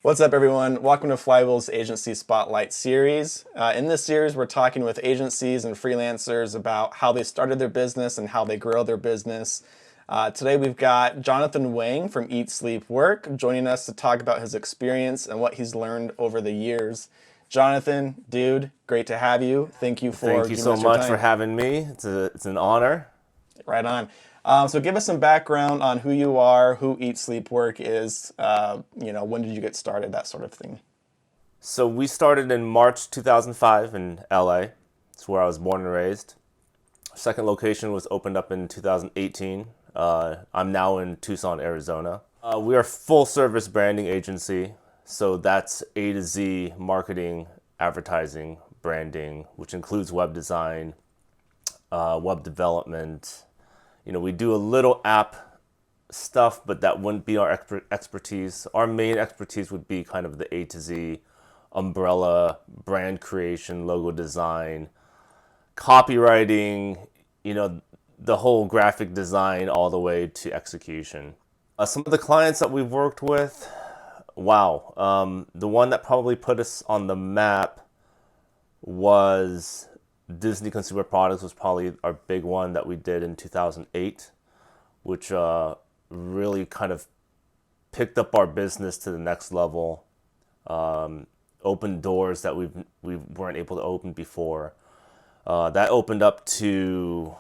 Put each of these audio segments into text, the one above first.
What's up, everyone? Welcome to Flywheel's Agency Spotlight series. In this series, we're talking with agencies and freelancers about how they started their business and how they grow their business. Today, we've got Jonathan Wang from Eat, Sleep, Work joining us to talk about his experience and what he's learned over the years. Jonathan, dude, great to have you. Thank you for Thank you so much for having me. It's an honor. Right on. So give us some background on who you are, who Eat, Sleep, Work is, when did you get started, that sort of thing. So we started in March 2005 in LA. It's where I was born and raised. Second location was opened up in 2018. I'm now in Tucson, Arizona. We are a full service branding agency. So that's A to Z marketing, advertising, branding, which includes web design, web development. We do a little app stuff, but that wouldn't be our expertise. Our main expertise would be kind of the A to Z umbrella, brand creation, logo design, copywriting, the whole graphic design all the way to execution. Some of the clients that we've worked with, wow. The one that probably put us on the map was Disney Consumer Products. Was probably our big one that we did in 2008, which really kind of picked up our business to the next level, opened doors that we weren't able to open before. That opened up to,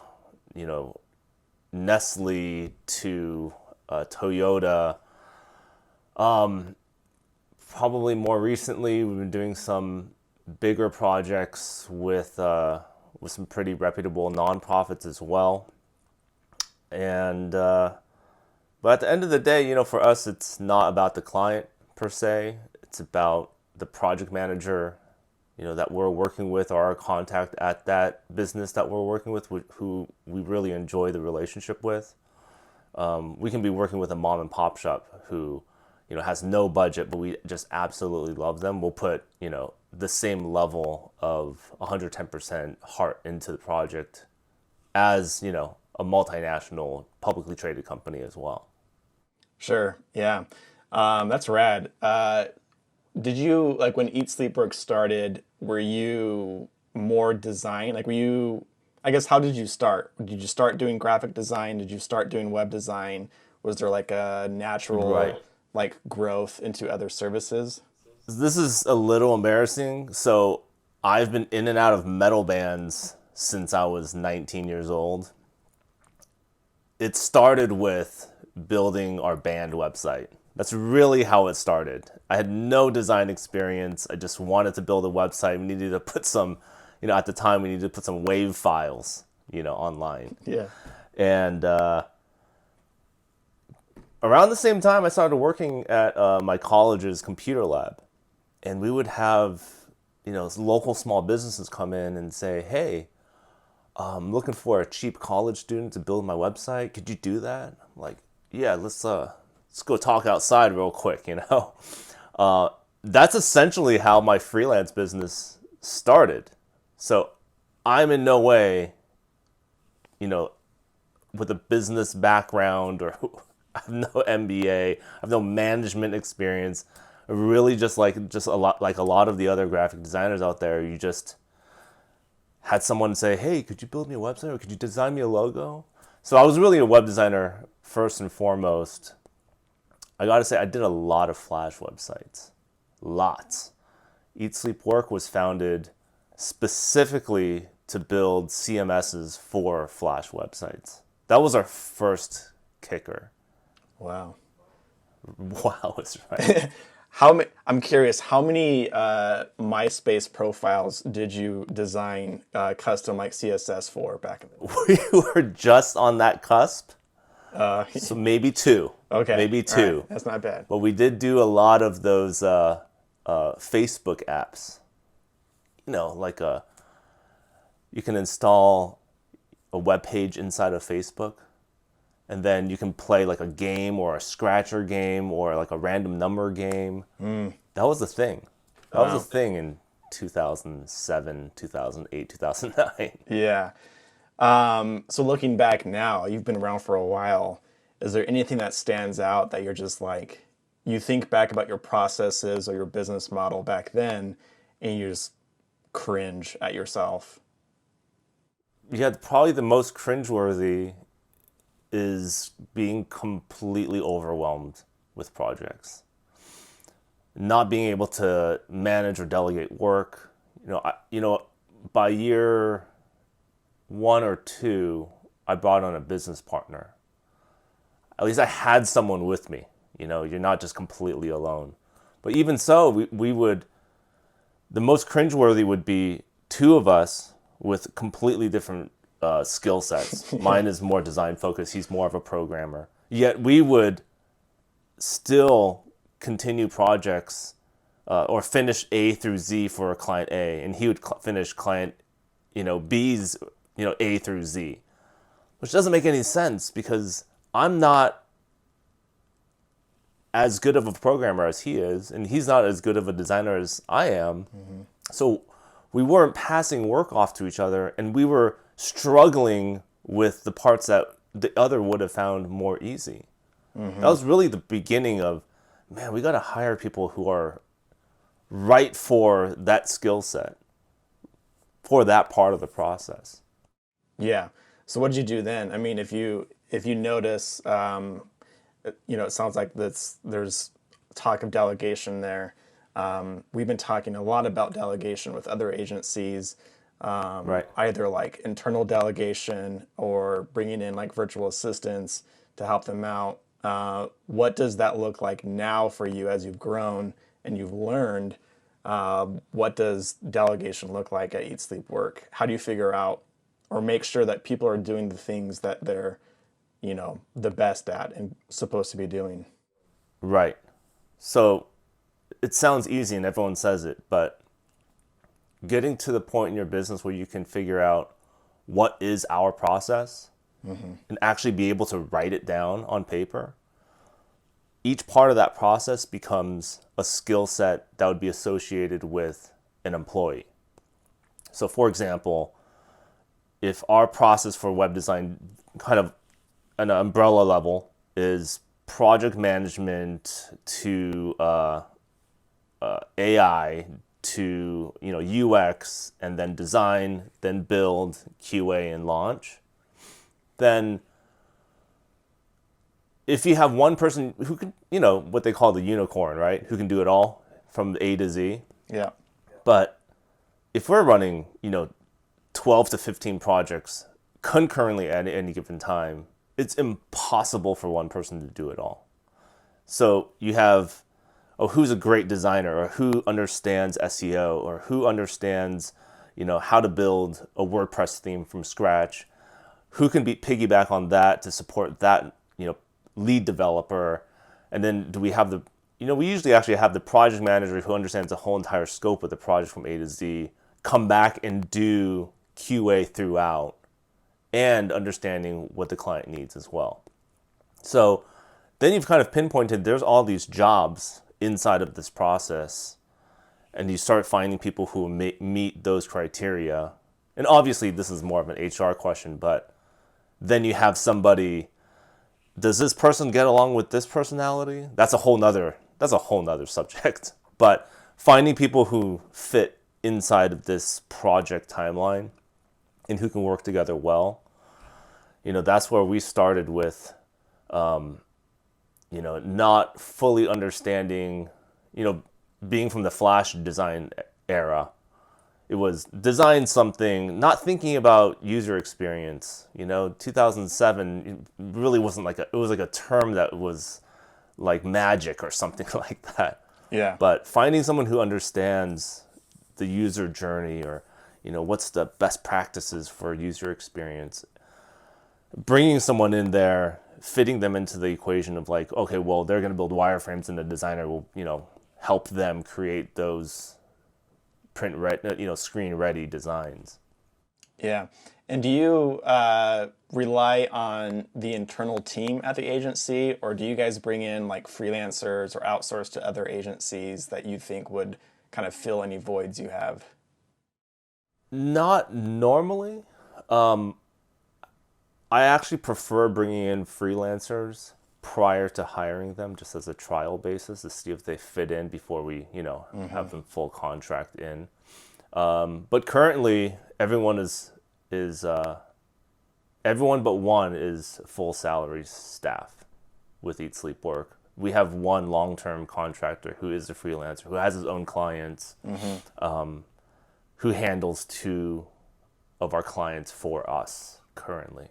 Nestle, to Toyota. Probably more recently, we've been doing some bigger projects with some pretty reputable nonprofits as well. And but at the end of the day, for us, it's not about the client per se. It's about the project manager, that we're working with, or our contact at that business that we're working with, who we really enjoy the relationship with. We can be working with a mom and pop shop who, has no budget, but we just absolutely love them. We'll put, the same level of 110% heart into the project as, a multinational publicly traded company as well. Sure, yeah. That's rad. Did you, like when Eat, Sleep, Work started, were you more design? I guess, how did you start? Did you start doing graphic design? Did you start doing web design? Was there like a natural Right. growth into other services? This is a little embarrassing. So I've been in and out of metal bands since I was 19 years old. It started with building our band website. That's really how it started. I had no design experience. I just wanted to build a website. We needed to put some, at the time we needed to put some wave files, online. Yeah. And around the same time, I started working at my college's computer lab. And we would have, local small businesses come in and say, hey, I'm looking for a cheap college student to build my website. Could you do that? I'm like, yeah, let's go talk outside real quick, That's essentially how my freelance business started. So I'm in no way, with a business background, or I have no MBA, I have no management experience. Really just a lot of the other graphic designers out there, you just had someone say, hey, could you build me a website, or could you design me a logo? So I was really a web designer first and foremost. I gotta say, I did a lot of Flash websites. Lots. Eat, Sleep, Work was founded specifically to build CMSs for Flash websites. That was our first kicker. Wow. Wow is right. I'm curious, how many MySpace profiles did you design custom like CSS for back in the day? We were just on that cusp. So maybe two. Okay. Maybe two. All right. That's not bad. But we did do a lot of those Facebook apps. You can install a web page inside of Facebook, and then you can play like a game, or a scratcher game, or like a random number game. That was the thing. That was the thing in 2007, 2008, 2009. Yeah. So looking back now, you've been around for a while. Is there anything that stands out that you're just like, you think back about your processes or your business model back then, and you just cringe at yourself? Yeah, probably the most cringeworthy is being completely overwhelmed with projects, not being able to manage or delegate work. By year 1 or 2, I brought on a business partner. At least I had someone with me. You're not just completely alone. But even so, we would, the most cringeworthy would be two of us with completely different skill sets. Mine is more design focused. He's more of a programmer. Yet we would still continue projects or finish A through Z for a client A, and he would finish client, B's, A through Z, which doesn't make any sense because I'm not as good of a programmer as he is, and he's not as good of a designer as I am. Mm-hmm. So we weren't passing work off to each other, and we were struggling with the parts that the other would have found more easy. Mm-hmm. That was really the beginning of, man, we got to hire people who are right for that skill set, for that part of the process. Yeah. So what did you do then? I mean, if you notice, it sounds like there's talk of delegation there. We've been talking a lot about delegation with other agencies, right. Either like internal delegation or bringing in like virtual assistants to help them out. What does that look like now for you as you've grown and you've learned? What does delegation look like at Eat Sleep Work? How do you figure out or make sure that people are doing the things that they're, the best at and supposed to be doing? Right. So it sounds easy and everyone says it, but getting to the point in your business where you can figure out what is our process, mm-hmm. and actually be able to write it down on paper, each part of that process becomes a skill set that would be associated with an employee. So for example, if our process for web design, kind of an umbrella level, is project management to AI to UX, and then design, then build, QA, and launch, then if you have one person who can, what they call the unicorn, right, who can do it all from A to Z. Yeah. But if we're running 12 to 15 projects concurrently at any given time, it's impossible for one person to do it all. So you have, who's a great designer, or who understands SEO, or who understands, how to build a WordPress theme from scratch, who can piggyback on that to support that, lead developer. And then do we have we usually actually have the project manager who understands the whole entire scope of the project from A to Z, come back and do QA throughout, and understanding what the client needs as well. So then you've kind of pinpointed there's all these jobs inside of this process, and you start finding people who meet those criteria. And obviously this is more of an HR question, but then you have somebody, does this person get along with this personality? That's a whole nother subject. But finding people who fit inside of this project timeline and who can work together well, that's where we started with, not fully understanding, being from the Flash design era. It was design something, not thinking about user experience. 2007 really wasn't it was like a term that was like magic or something like that. Yeah. But finding someone who understands the user journey, or, what's the best practices for user experience, bringing someone in there, fitting them into the equation of like, okay, well, they're going to build wireframes and the designer will, help them create those screen ready designs. Yeah. And do you rely on the internal team at the agency, or do you guys bring in like freelancers or outsource to other agencies that you think would kind of fill any voids you have? Not normally. I actually prefer bringing in freelancers prior to hiring them, just as a trial basis to see if they fit in before we, have them full contract in. But currently, everyone everyone but one is full salary staff with Eat Sleep Work. We have one long-term contractor who is a freelancer, who has his own clients, who handles 2 of our clients for us currently.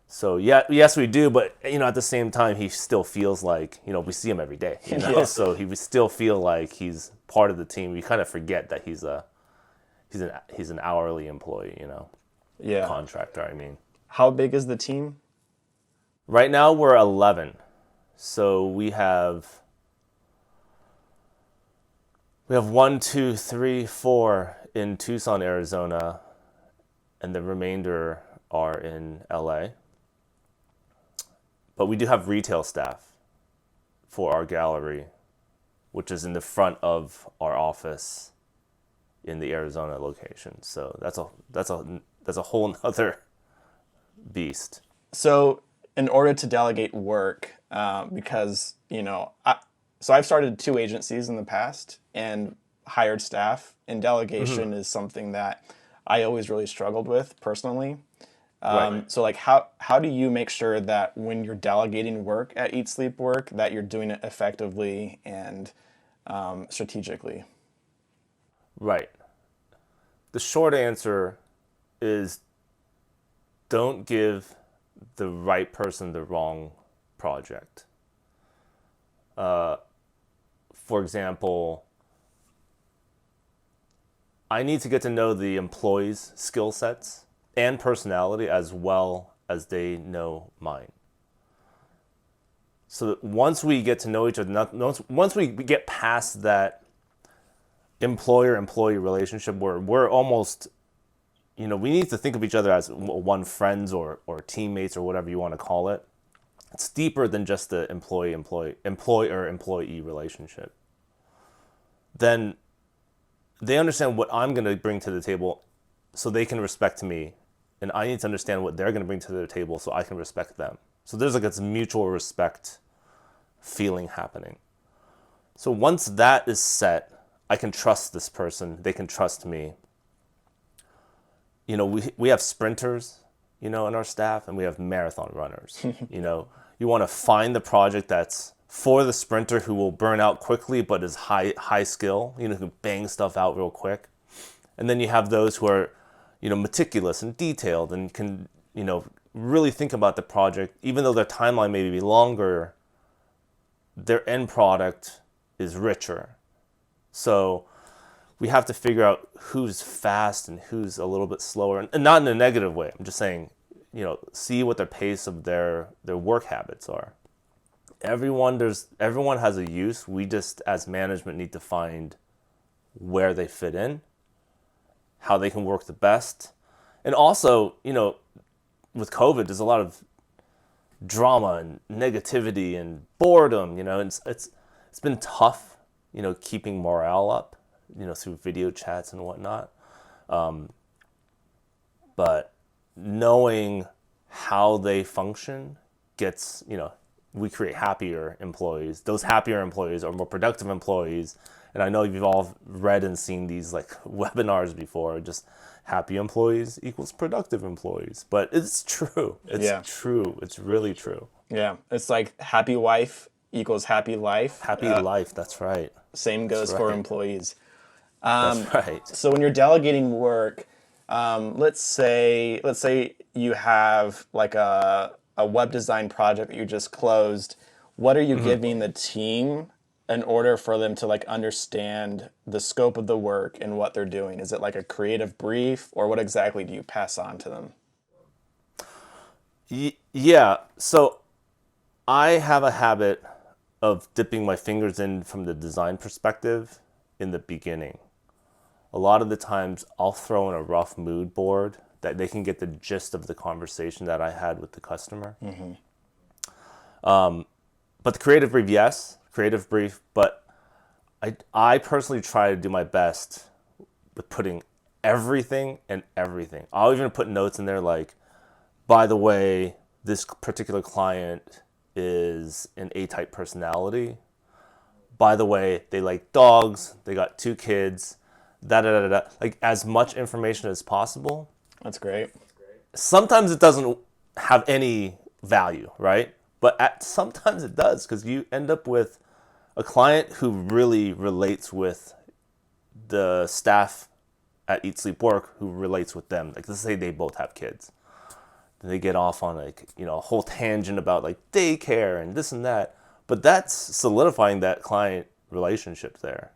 So yes, we do, but at the same time, he still feels like we see him every day. Yeah. So he would still feel like he's part of the team. We kind of forget that he's an hourly employee, Yeah. contractor. I mean, How big is the team? right now we're 11. So we have 1, 2, 3, 4 in Tucson, Arizona, and the remainder are in LA. But we do have retail staff for our gallery, which is in the front of our office in the Arizona location. So that's a whole nother beast. So in order to delegate work, because, so I've started 2 agencies in the past and hired staff, and delegation is something that I always really struggled with personally. Right. So like how do you make sure that when you're delegating work at Eat Sleep Work that you're doing it effectively and strategically? Right. The short answer is don't give the right person the wrong project. For example, I need to get to know the employees' skill sets and personality as well as they know mine. So that once we get to know each other, once we get past that employer-employee relationship where we're almost, we need to think of each other as one friends or teammates or whatever you want to call it. It's deeper than just the employer-employee relationship. Then they understand what I'm going to bring to the table so they can respect me. And I need to understand what they're going to bring to the table so I can respect them. So there's like this mutual respect feeling happening. So once that is set, I can trust this person. They can trust me. We have sprinters, in our staff, and we have marathon runners. You want to find the project that's for the sprinter who will burn out quickly but is high skill, who can bang stuff out real quick. And then you have those who are, meticulous and detailed and can, really think about the project. Even though their timeline may be longer, their end product is richer. So we have to figure out who's fast and who's a little bit slower, and not in a negative way. I'm just saying, see what the pace of their work habits are. Everyone has a use. We just, as management, need to find where they fit in, how they can work the best. And also, with COVID, there's a lot of drama and negativity and boredom, it's been tough, keeping morale up, through video chats and whatnot. But knowing how they function gets, we create happier employees. Those happier employees are more productive employees. And I know you've all read and seen these like webinars before, just happy employees equals productive employees. But it's true. It's true. It's really true. Yeah. It's like happy wife equals happy life. Happy life. That's right. Same goes for employees. That's right. So when you're delegating work, let's say you have like a web design project that you just closed. What are you giving the team in order for them to like understand the scope of the work and what they're doing? Is it like a creative brief, or what exactly do you pass on to them? Yeah. So I have a habit of dipping my fingers in from the design perspective in the beginning. A lot of the times I'll throw in a rough mood board that they can get the gist of the conversation that I had with the customer. But the creative brief, yes, but I personally try to do my best with putting everything and everything. I'll even put notes in there like, by the way, this particular client is an A-type personality. By the way, they like dogs, they got 2 kids, da da da da. Like as much information as possible. That's great. Sometimes it doesn't have any value, right? But sometimes it does, because you end up with a client who really relates with the staff at Eat Sleep Work, who relates with them. Like let's say they both have kids. Then they get off on like, a whole tangent about like daycare and this and that. But that's solidifying that client relationship there.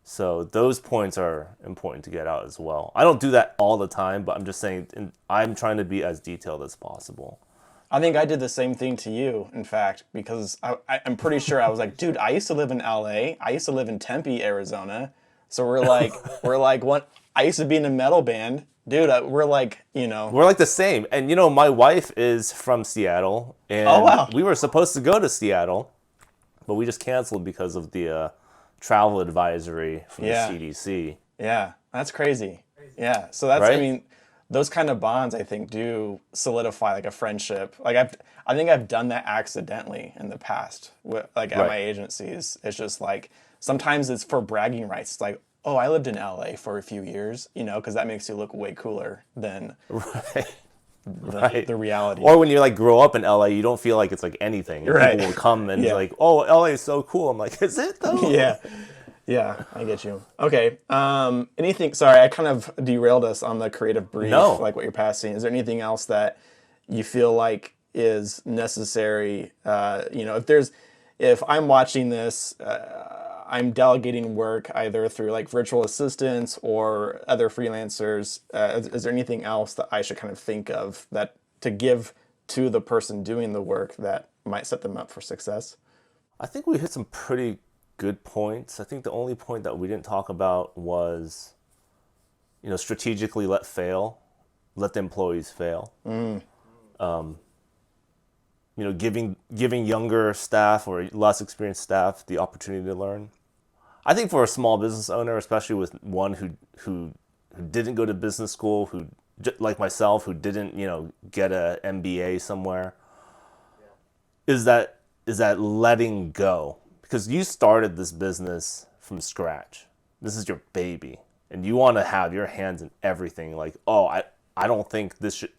So those points are important to get out as well. I don't do that all the time, but I'm just saying I'm trying to be as detailed as possible. I think I did the same thing to you, in fact, because I'm pretty sure I was like, dude, I used to live in LA. I used to live in Tempe, Arizona. So we're like, what? I used to be in a metal band. Dude, we're like, We're like the same. And, my wife is from Seattle. And Oh, wow. we were supposed to go to Seattle, but we just canceled because of the travel advisory from Yeah. the CDC. Yeah, that's crazy. Yeah, so that's, Right? I mean, those kind of bonds, I think, do solidify like a friendship. Like I think I've done that accidentally in the past, like at Right. my agencies. It's just like sometimes it's for bragging rights. It's like, oh, I lived in LA for a few years, because that makes you look way cooler than Right. the reality. Or when you like grow up in LA, you don't feel like it's like anything. Right. People will come and Yeah. it's like, oh, LA is so cool. I'm like, is it though? Yeah, I get you. Okay. Anything? Sorry, I kind of derailed us on the creative brief, No. like what you're passing. Is there anything else that you feel like is necessary? If I'm watching this, I'm delegating work either through like virtual assistants or other freelancers. Is there anything else that I should kind of think of that to give to the person doing the work that might set them up for success? I think we hit some pretty good points. I think the only point that we didn't talk about was, strategically let the employees fail. Giving younger staff or less experienced staff the opportunity to learn. I think for a small business owner, especially with one who didn't go to business school, who like myself, who didn't get a MBA somewhere, is that letting go. Because you started this business from scratch. This is your baby. And you want to have your hands in everything. Like, oh, I don't think this should,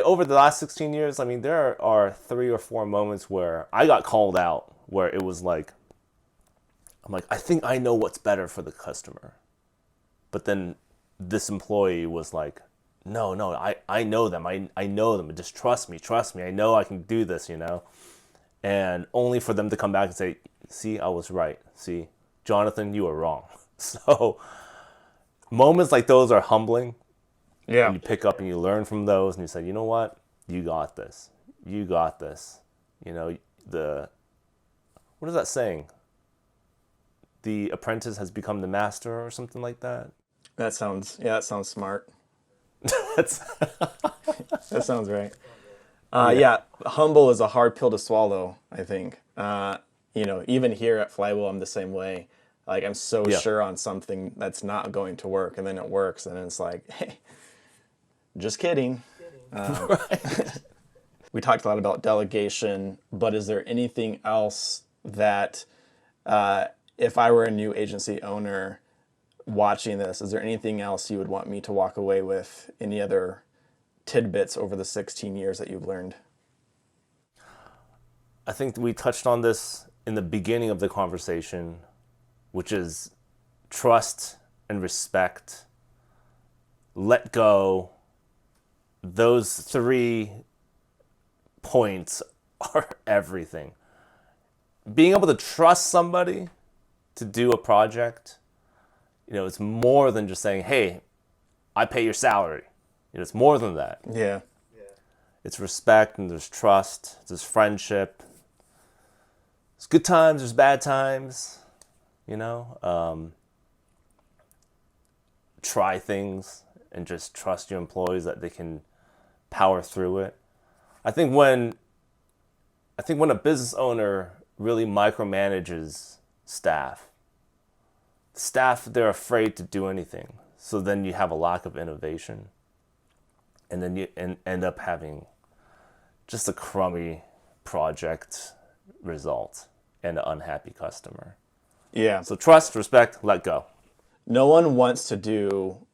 over the last 16 years, I mean, there are 3 or 4 moments where I got called out, where it was like, I'm like, I think I know what's better for the customer. But then this employee was like, no, I know them. I know them. Just trust me. I know I can do this, And only for them to come back and say, see, I was right. See, Jonathan, you were wrong. So moments like those are humbling. Yeah. And you pick up and you learn from those and you say, you know what? You got this. What is that saying? The apprentice has become the master or something like that. That sounds smart. That's That sounds right. Yeah, humble is a hard pill to swallow, I think. Even here at Flywheel, I'm the same way. Like, I'm so sure on something that's not going to work, and then it works, and it's like, hey, just kidding. right. We talked a lot about delegation, but is there anything else that, if I were a new agency owner watching this, is there anything else you would want me to walk away with? Any other tidbits over the 16 years that you've learned? I think we touched on this in the beginning of the conversation, which is trust and respect, let go. Those 3 points are everything. Being able to trust somebody to do a project, it's more than just saying, hey, I pay your salary. It's more than that. Yeah. It's respect and there's trust, there's friendship. There's good times, there's bad times, Try things and just trust your employees that they can power through it. I think when a business owner really micromanages staff, they're afraid to do anything. So then you have a lack of innovation. And then you end up having just a crummy project result and an unhappy customer. Yeah. So trust, respect, let go. No one wants to do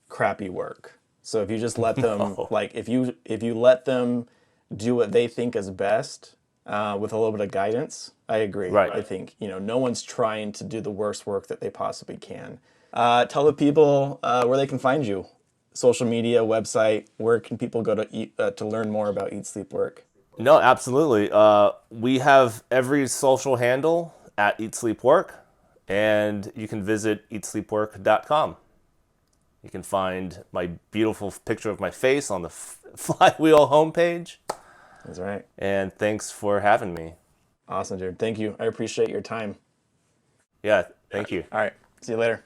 crappy work. So if you just let them, No. like if you let them do what they think is best with a little bit of guidance, I agree. Right. I think no one's trying to do the worst work that they possibly can. Tell the people where they can find you. Social media, website. Where can people go to learn more about Eat Sleep Work? No, absolutely. We have every social handle at Eat Sleep Work, and you can visit eatsleepwork.com. You can find my beautiful picture of my face on the Flywheel homepage. That's right. And thanks for having me. Awesome, dude. Thank you. I appreciate your time. Yeah, thank you. All right. See you later.